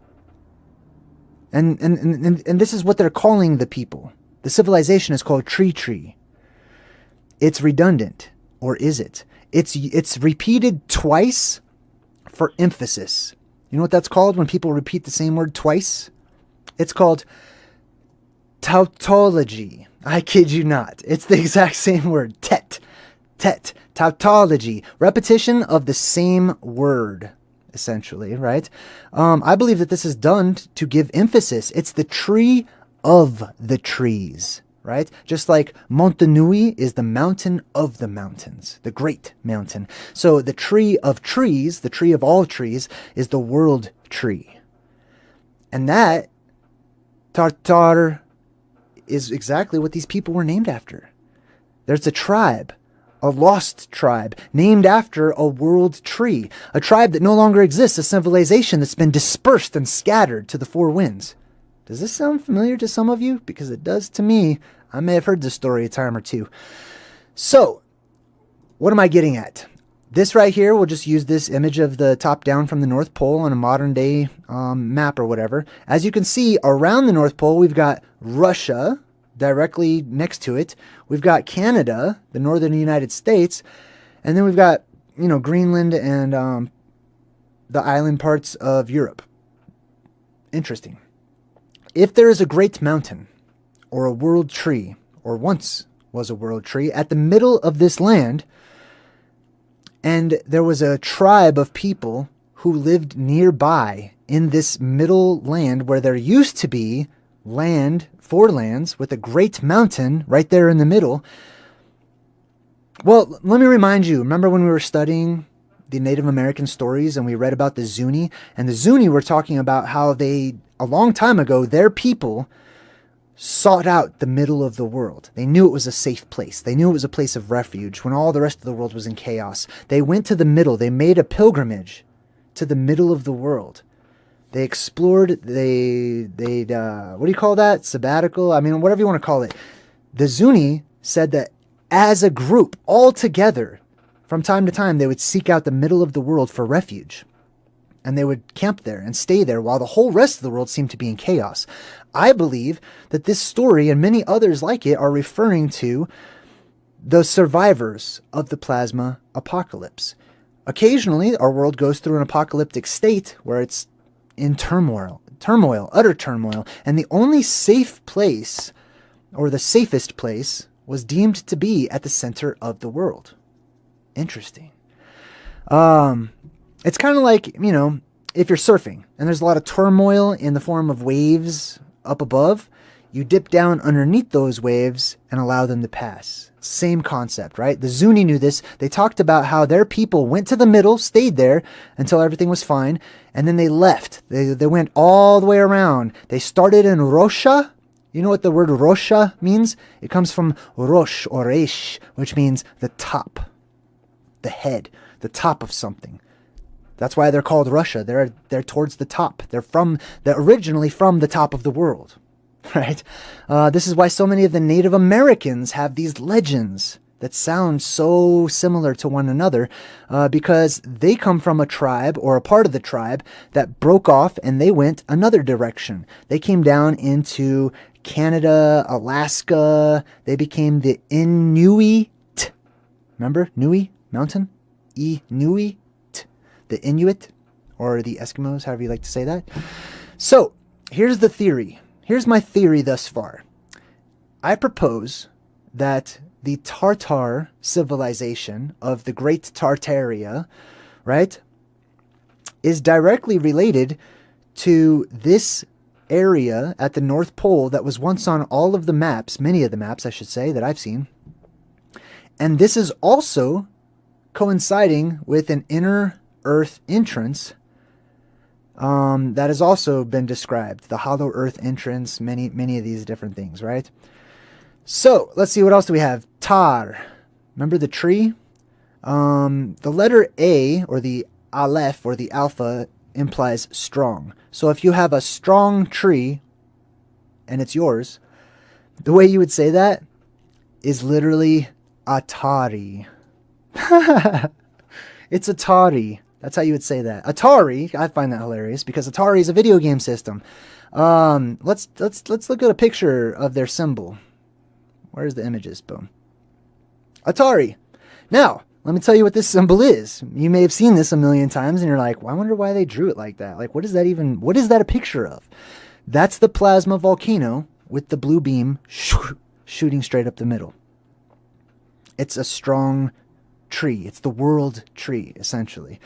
And this is what they're calling the people. The civilization is called tree. It's redundant, or is it? It's repeated twice for emphasis. You know what that's called when people repeat the same word twice? It's called tautology. I kid you not. It's the exact same word. Tautology. Repetition of the same word, essentially, right? I believe that this is done to give emphasis. It's the tree of the trees, right? Just like Monte Nui is the mountain of the mountains, the great mountain. So the tree of trees, the tree of all trees, is the world tree. And that, Tartar, is exactly what these people were named after. There's a tribe, a lost tribe, named after a world tree, a tribe that no longer exists, a civilization that's been dispersed and scattered to the four winds. Does this sound familiar to some of you? Because it does to me. I may have heard this story a time or two. So, what am I getting at? This right here, we'll just use this image of the top down from the North Pole on a modern day map or whatever. As you can see, around the North Pole, we've got Russia directly next to it. We've got Canada, the northern United States, and then we've got, Greenland and the island parts of Europe. Interesting. If there is a great mountain or a world tree, or once was a world tree, at the middle of this land, and there was a tribe of people who lived nearby in this middle land where there used to be four lands with a great mountain right there in the middle. Well, let me remind you, remember when we were studying the Native American stories and we read about the Zuni? And the Zuni were talking about how they, a long time ago, their people sought out the middle of the world. They knew it was a safe place. They knew it was a place of refuge when all the rest of the world was in chaos. They went to the middle. They made a pilgrimage to the middle of the world. They explored, what do you call that? Sabbatical? I mean, whatever you want to call it. The Zuni said that as a group, all together, from time to time, they would seek out the middle of the world for refuge. And they would camp there and stay there while the whole rest of the world seemed to be in chaos. I believe that this story and many others like it are referring to the survivors of the plasma apocalypse. Occasionally, our world goes through an apocalyptic state where it's in turmoil, utter turmoil. And the only safe place, or the safest place, was deemed to be at the center of the world. Interesting. It's kind of like, if you're surfing and there's a lot of turmoil in the form of waves up above, you dip down underneath those waves and allow them to pass. Same concept, right? The Zuni knew this. They talked about how their people went to the middle, stayed there until everything was fine, and then they left. They went all the way around. They started in Rosha. You know what the word Rosha means? It comes from Rosh or Reish, which means the top, the head, the top of something. That's why they're called Russia. They're towards the top. They're originally from the top of the world, right? This is why so many of the Native Americans have these legends that sound so similar to one another, because they come from a tribe or a part of the tribe that broke off and they went another direction. They came down into Canada, Alaska. They became the Inuit. Remember? Nui mountain? Inuit. The Inuit, or the Eskimos, however you like to say that. So, here's the theory. Here's my theory thus far. I propose that the Tartar civilization of the Great Tartaria, right, is directly related to this area at the North Pole that was once on all of the maps, many of the maps, I should say, that I've seen. And this is also coinciding with an inner Earth entrance that has also been described. The hollow Earth entrance, many of these different things, right? So let's see, what else do we have? Tar. Remember the tree? The letter A, or the Aleph, or the Alpha, implies strong. So if you have a strong tree and it's yours, the way you would say that is literally Atari. It's Atari. That's how you would say that. Atari, I find that hilarious because Atari is a video game system. Let's look at a picture of their symbol. Where's the images? Boom. Atari. Now, let me tell you what this symbol is. You may have seen this a million times and you're like, well, I wonder why they drew it like that. Like, what is that a picture of? That's the plasma volcano with the blue beam shooting straight up the middle. It's a strong tree. It's the world tree, essentially.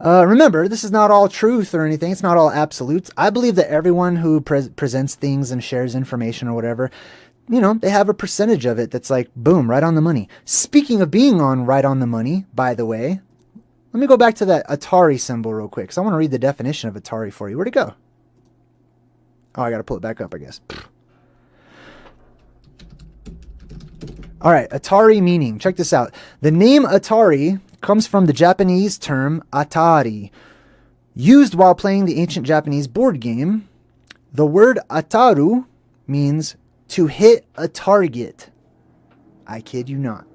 Remember, this is not all truth or anything. It's not all absolutes. I believe that everyone who presents things and shares information or whatever, they have a percentage of it that's like, boom, right on the money. Speaking of being right on the money, by the way, let me go back to that Atari symbol real quick because I want to read the definition of Atari for you. Where'd it go? Oh, I got to pull it back up, I guess. All right, Atari meaning. Check this out. The name Atari comes from the Japanese term Atari, used while playing the ancient Japanese board game. The word Ataru means to hit a target. I kid you not.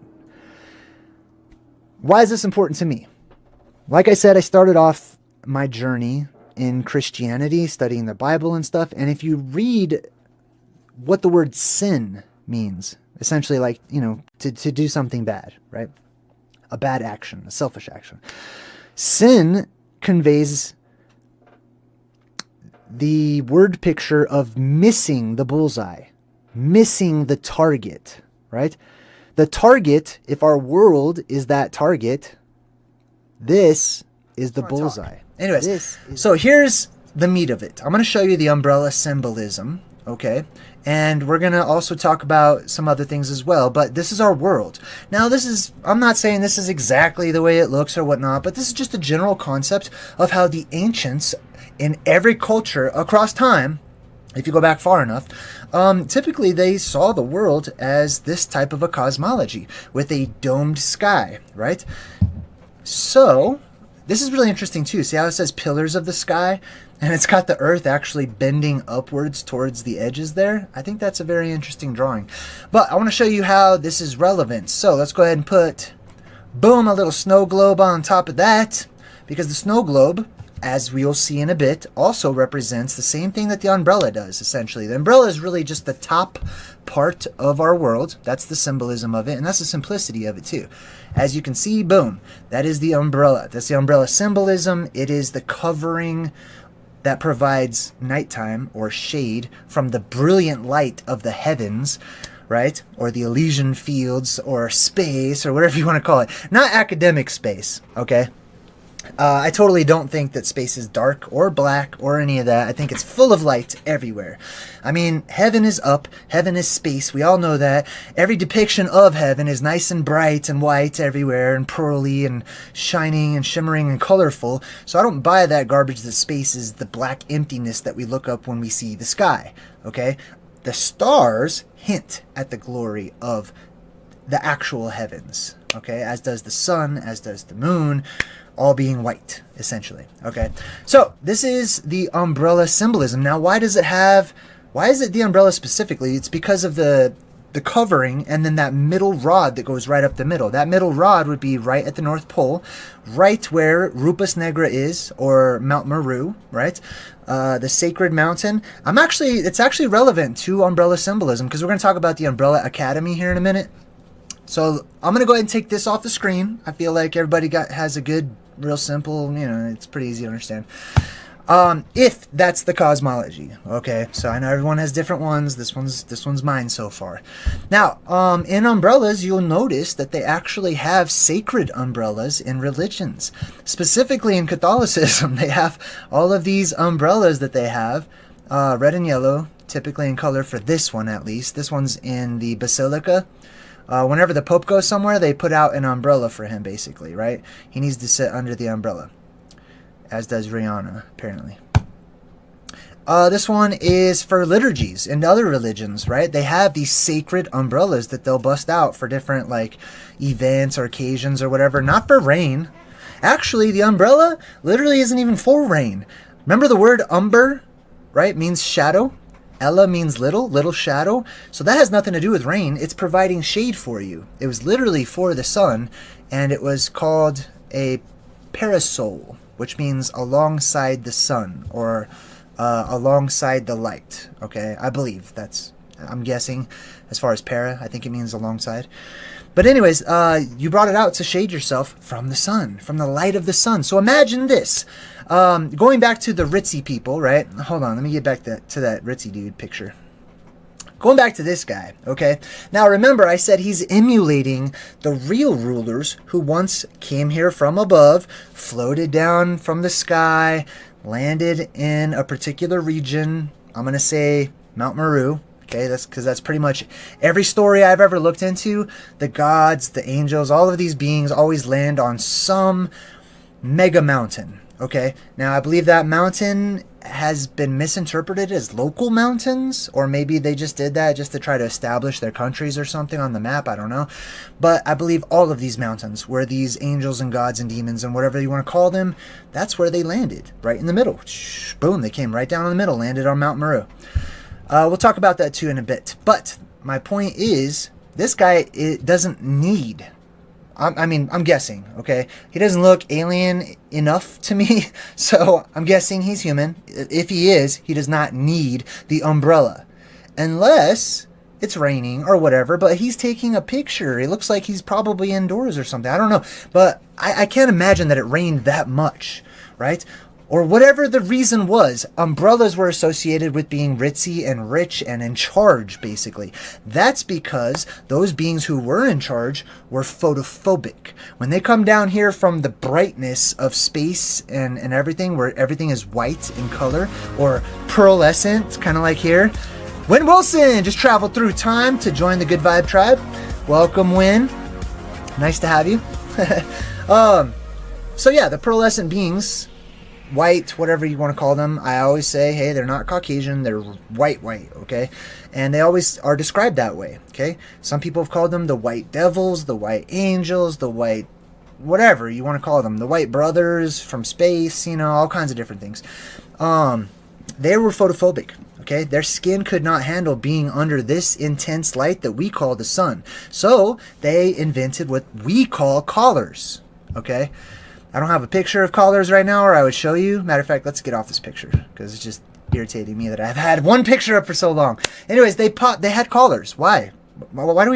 Why is this important to me? Like I said, I started off my journey in Christianity, studying the Bible and stuff, and if you read what the word sin means, essentially like, to do something bad, right? A bad action, a selfish action. Sin conveys the word picture of missing the bullseye, missing the target, right? The target, if our world is that target, this is the bullseye. Anyways, so here's the meat of it. I'm going to show you the umbrella symbolism okay? And we're going to also talk about some other things as well, but this is our world. Now, I'm not saying this is exactly the way it looks or whatnot, but this is just a general concept of how the ancients in every culture across time, if you go back far enough, typically they saw the world as this type of a cosmology with a domed sky, right? So, this is really interesting too. See how it says pillars of the sky? And it's got the earth actually bending upwards towards the edges there. I think that's a very interesting drawing. But I want to show you how this is relevant. So let's go ahead and put, boom, a little snow globe on top of that. Because the snow globe, as we'll see in a bit, also represents the same thing that the umbrella does, essentially. The umbrella is really just the top part of our world. That's the symbolism of it, and that's the simplicity of it too. As you can see, boom, that is the umbrella. That's the umbrella symbolism. It is the covering that provides nighttime or shade from the brilliant light of the heavens, right? Or the Elysian fields or space or whatever you want to call it. Not academic space, okay? I totally don't think that space is dark or black or any of that. I think it's full of light everywhere. I mean, heaven is up. Heaven is space. We all know that. Every depiction of heaven is nice and bright and white everywhere and pearly and shining and shimmering and colorful. So I don't buy that garbage that space is the black emptiness that we look up when we see the sky, okay? The stars hint at the glory of the actual heavens, okay? As does the sun, as does the moon, all being white, essentially, okay? So this is the umbrella symbolism. Now, why is it the umbrella specifically? It's because of the covering and then that middle rod that goes right up the middle. That middle rod would be right at the North Pole, right where Rupus Negra is, or Mount Meru, right? The sacred mountain. It's actually relevant to umbrella symbolism because we're going to talk about the Umbrella Academy here in a minute. So I'm going to go ahead and take this off the screen. I feel like everybody has a good, real simple, it's pretty easy to understand. If that's the cosmology, okay? So I know everyone has different ones. This one's mine so far. Now, in umbrellas, you'll notice that they actually have sacred umbrellas in religions. Specifically in Catholicism, they have all of these umbrellas that they have, red and yellow, typically in color for this one at least. This one's in the Basilica. Whenever the Pope goes somewhere, they put out an umbrella for him, basically, right? He needs to sit under the umbrella, as does Rihanna, apparently. This one is for liturgies and other religions, right? They have these sacred umbrellas that they'll bust out for different, like, events or occasions or whatever. Not for rain. Actually, the umbrella literally isn't even for rain. Remember the word umber, right? Means shadow. Ella means little shadow. So that has nothing to do with rain. It's providing shade for you. It was literally for the sun, and it was called a parasol, which means alongside the sun, or alongside the light. Okay, I believe I'm guessing as far as para. I think it means alongside. But anyways, you brought it out to shade yourself from the sun, from the light of the sun. So imagine this. Going back to the ritzy people, right? Hold on, let me get back to that ritzy dude picture. Going back to this guy, okay? Now remember, I said he's emulating the real rulers who once came here from above, floated down from the sky, landed in a particular region. I'm going to say Mount Meru. Okay, that's pretty much every story I've ever looked into. The gods, the angels, all of these beings always land on some mega mountain. Okay, now I believe that mountain has been misinterpreted as local mountains, or maybe they just did that just to try to establish their countries or something on the map. I don't know. But I believe all of these mountains, where these angels and gods and demons and whatever you want to call them, that's where they landed, right in the middle. Boom, they came right down in the middle, landed on Mount Meru. We'll talk about that too in a bit. But my point is, this guy doesn't need... I'm guessing, okay? He doesn't look alien enough to me, so I'm guessing he's human. If he is, he does not need the umbrella. Unless it's raining or whatever, but he's taking a picture. It looks like he's probably indoors or something. I don't know. But I can't imagine that it rained that much, right? Or whatever the reason was, umbrellas were associated with being ritzy and rich and in charge, basically. That's because those beings who were in charge were photophobic. When they come down here from the brightness of space and everything, where everything is white in color, or pearlescent, kind of like here, Win Wilson just traveled through time to join the Good Vibe Tribe. Welcome, Win. Nice to have you. So yeah, the pearlescent beings, white, whatever you want to call them, I always say, hey, they're not Caucasian, they're white, okay? And they always are described that way, okay? Some people have called them the white devils, the white angels, the white whatever you want to call them, the white brothers from space, you know, all kinds of different things. They were photophobic, okay? Their skin could not handle being under this intense light that we call the sun. So they invented what we call collars, okay? I don't have a picture of collars right now, or I would show you. Matter of fact, let's get off this picture because it's just irritating me that I've had one picture up for so long. Anyways, they had collars. Why? Why do we